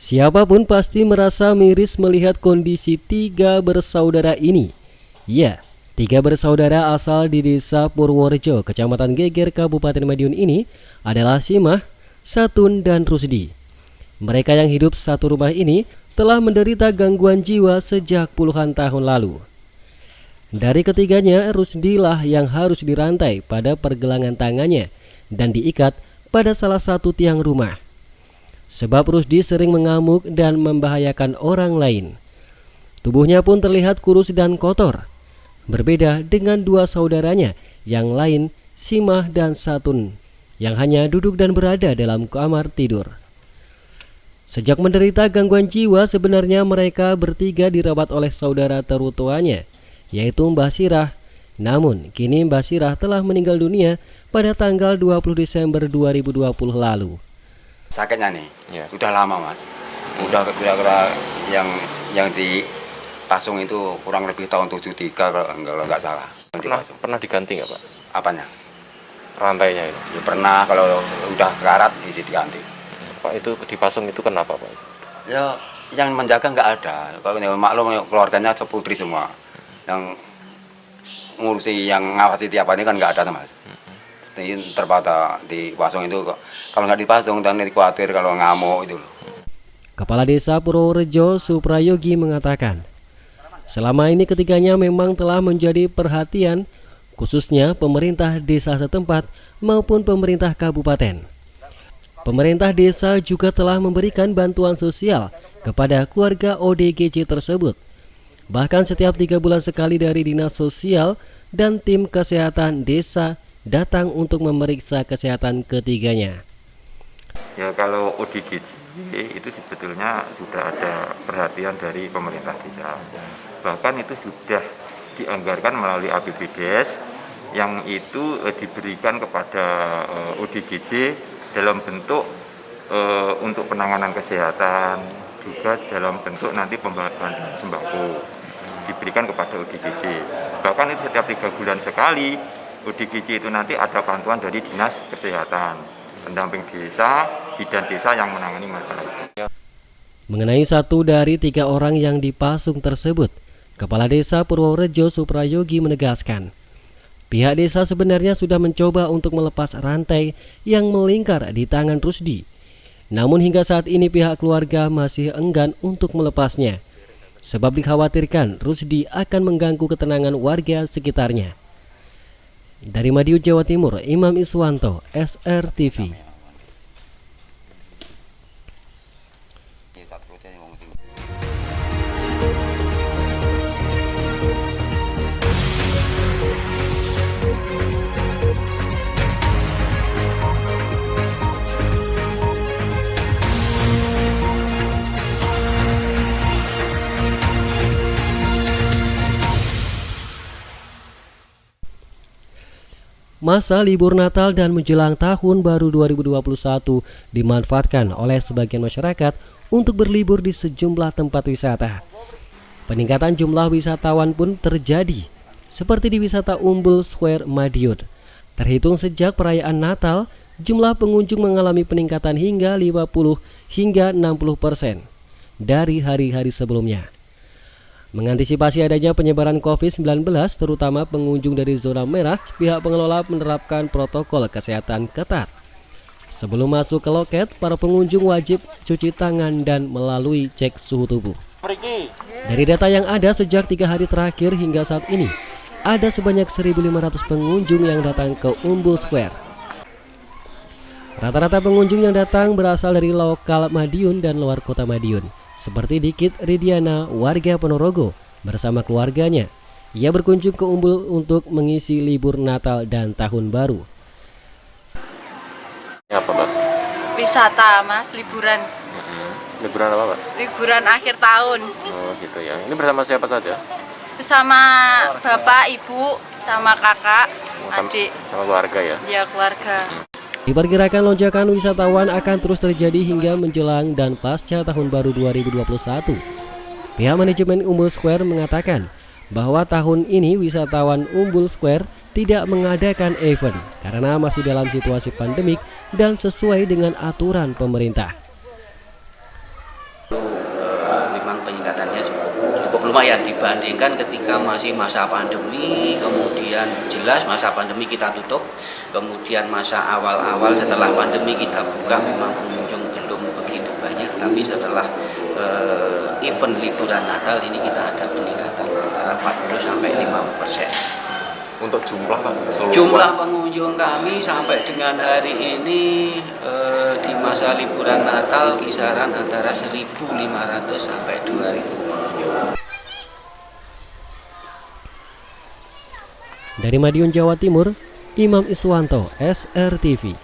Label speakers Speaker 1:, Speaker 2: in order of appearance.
Speaker 1: Siapapun pasti merasa miris melihat kondisi tiga bersaudara ini. Ya, tiga bersaudara asal di desa Purworejo, Kecamatan Geger, Kabupaten Madiun ini adalah Simah, Satun, dan Rusdi. Mereka yang hidup satu rumah ini telah menderita gangguan jiwa sejak puluhan tahun lalu. Dari ketiganya, Rusdi lah yang harus dirantai pada pergelangan tangannya dan diikat pada salah satu tiang rumah. Sebab Rusdi sering mengamuk dan membahayakan orang lain. Tubuhnya pun terlihat kurus dan kotor. Berbeda dengan dua saudaranya yang lain, Simah dan Satun, yang hanya duduk dan berada dalam kamar tidur. Sejak menderita gangguan jiwa, sebenarnya mereka bertiga dirawat oleh saudara tertuanya, yaitu Mbah Sirah. Namun, kini Mbah Sirah telah meninggal dunia pada tanggal 20 Desember 2020 lalu.
Speaker 2: Sakitnya nih, udah lama mas. Udah kira-kira yang di pasung itu kurang lebih tahun 73 kalau nggak salah.
Speaker 3: Pernah diganti nggak Pak?
Speaker 2: Apanya?
Speaker 3: Rantainya itu?
Speaker 2: Ya pernah, kalau udah karat diganti.
Speaker 3: Pak, itu dipasung itu kenapa Pak?
Speaker 2: Ya yang menjaga nggak ada. Kalau maklum keluarganya seputri semua. Yang ngurusi, yang ngawasi tiap hari kan nggak ada mas. Ini terbatas dipasung itu kok. Kalau nggak dipasung dan khawatir kalau ngamuk itu loh.
Speaker 1: Kepala Desa Purworejo Suprayogi mengatakan, selama ini ketiganya memang telah menjadi perhatian khususnya pemerintah desa setempat maupun pemerintah kabupaten. Pemerintah desa juga telah memberikan bantuan sosial kepada keluarga ODGJ tersebut. Bahkan setiap 3 bulan sekali dari Dinas Sosial dan tim kesehatan desa datang untuk memeriksa kesehatan ketiganya.
Speaker 4: Ya kalau ODGJ itu sebetulnya sudah ada perhatian dari pemerintah desa. Bahkan itu sudah dianggarkan melalui APBDes yang itu diberikan kepada ODGJ dalam bentuk untuk penanganan kesehatan, juga dalam bentuk nanti pembagian sembako diberikan kepada ODGJ. Bahkan itu setiap 3 bulan sekali ODGJ itu nanti ada bantuan dari Dinas Kesehatan, pendamping desa, bidan desa yang menangani masalah itu.
Speaker 1: Mengenai satu dari 3 orang yang dipasung tersebut, Kepala Desa Purworejo Suprayogi menegaskan, pihak desa sebenarnya sudah mencoba untuk melepas rantai yang melingkar di tangan Rusdi. Namun hingga saat ini pihak keluarga masih enggan untuk melepasnya, sebab dikhawatirkan Rusdi akan mengganggu ketenangan warga sekitarnya. Dari Madiun, Jawa Timur, Imam Iswanto, SRTV. Masa libur Natal dan menjelang Tahun Baru 2021 dimanfaatkan oleh sebagian masyarakat untuk berlibur di sejumlah tempat wisata. Peningkatan jumlah wisatawan pun terjadi, seperti di wisata Umbul Square Madiun. Terhitung sejak perayaan Natal, jumlah pengunjung mengalami peningkatan hingga 50 hingga 60% dari hari-hari sebelumnya. Mengantisipasi adanya penyebaran COVID-19, terutama pengunjung dari zona merah, pihak pengelola menerapkan protokol kesehatan ketat. Sebelum masuk ke loket, para pengunjung wajib cuci tangan dan melalui cek suhu tubuh. Dari data yang ada sejak 3 hari terakhir hingga saat ini, ada sebanyak 1.500 pengunjung yang datang ke Umbul Square. Rata-rata pengunjung yang datang berasal dari lokal Madiun dan luar kota Madiun. Seperti Dikit Ridiana, warga Ponorogo, bersama keluarganya. Ia berkunjung ke Umbul untuk mengisi libur Natal dan Tahun Baru.
Speaker 3: Ya, apa Pak?
Speaker 5: Wisata mas, liburan.
Speaker 3: Liburan apa Pak?
Speaker 5: Liburan akhir tahun.
Speaker 3: Oh gitu ya. Ini bersama siapa saja?
Speaker 5: Bersama bapak, ibu, sama kakak, adik.
Speaker 3: Sama keluarga ya?
Speaker 5: Ya keluarga.
Speaker 1: Diperkirakan lonjakan wisatawan akan terus terjadi hingga menjelang dan pasca Tahun Baru 2021. Pihak manajemen Umbul Square mengatakan bahwa tahun ini wisatawan Umbul Square tidak mengadakan event karena masih dalam situasi pandemik dan sesuai dengan aturan pemerintah.
Speaker 6: lumayan dibandingkan ketika masih masa pandemi, kemudian jelas masa pandemi kita tutup, kemudian masa awal-awal setelah pandemi kita buka, memang pengunjung belum begitu banyak, tapi setelah event liburan Natal ini kita ada peningkatan antara 40-50%.
Speaker 3: Untuk jumlah Pak?
Speaker 6: Jumlah pengunjung kami sampai dengan hari ini di masa liburan Natal kisaran antara 1.500 sampai 2.000 pengunjung.
Speaker 1: Dari Madiun, Jawa Timur, Imam Iswanto, SRTV.